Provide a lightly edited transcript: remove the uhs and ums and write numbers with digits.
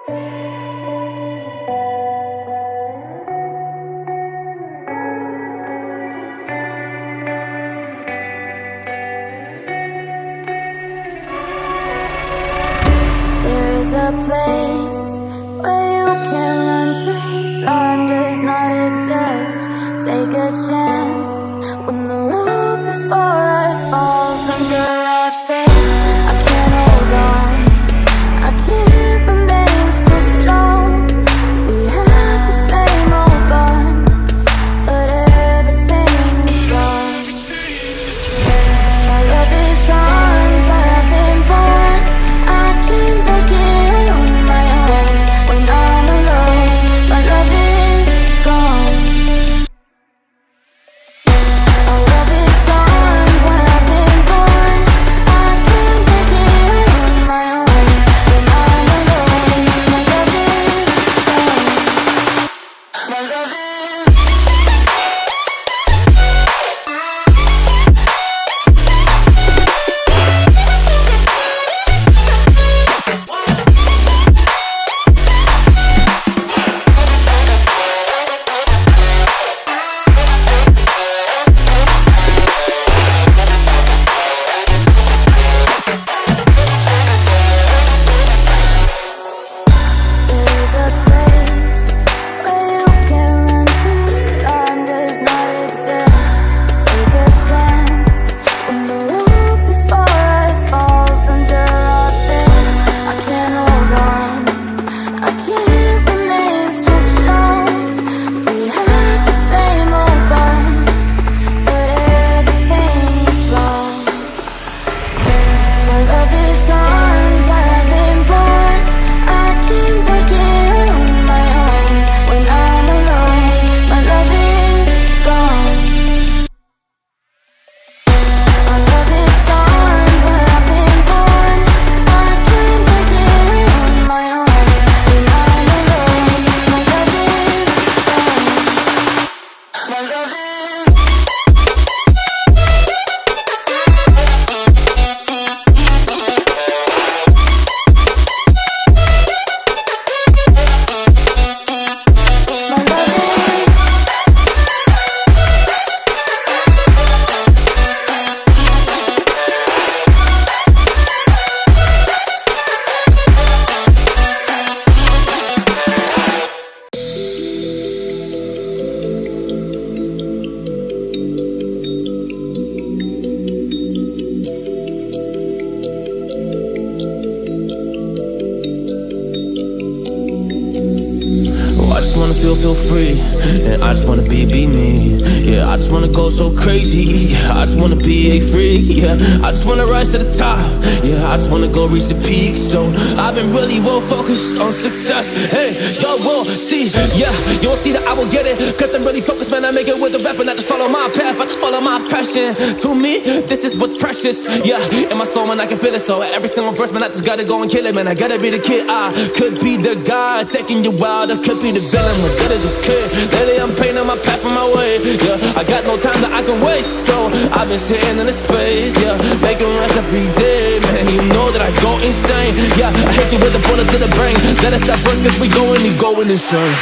There's a place where you can run free. Time does not exist. Take a chance when the road before us falls under our face. I can't hold on, I can't remain so strong. We have the same old bond, but everything is wrong. My love is gone, but I've been born. I can't break it on my own. When I'm alone, my love is gone. My love is gone, but I've been born. I can't break it on my own. When I'm alone, my love is gone. My love is There's a place where you can run free. Time does not exist. Take a chance when the road before us falls under our face. I can't hold on, I can't remain so strong. We have the same old bond, but everything is wrong. My love is gone, but I've been born. I can't break it on my own. When I'm alone, my love is gone. My love is gone, but I've been born. I can't break it on my own. When I'm alone, my love is gone. My love is I just wanna feel free, and I just wanna be me. Yeah, I just wanna go so crazy. Yeah, I just wanna be a freak. Yeah, I just wanna rise to the top. Yeah, I just wanna go reach the peak. So I've been really well focused on success. Hey, y'all will see. Yeah, you won't see that I will get it, cause I'm really focused, man. I make it with the rap and I just follow my path. I just follow my passion. To me, this is what's precious. Yeah, in my soul, man, I can feel it. So every single verse, man, I just gotta go and kill it, man. I gotta be the kid. I could be the guy taking you wild. I could be the villain, but that is okay. Lately I'm painting my path on my way. Yeah, I got no time that I can waste. So I've been sitting in the space. Yeah, making rest every day, man. You know that I go insane. Yeah, I hit you with a bullet to the brain. Let us stop first, cause we going insane.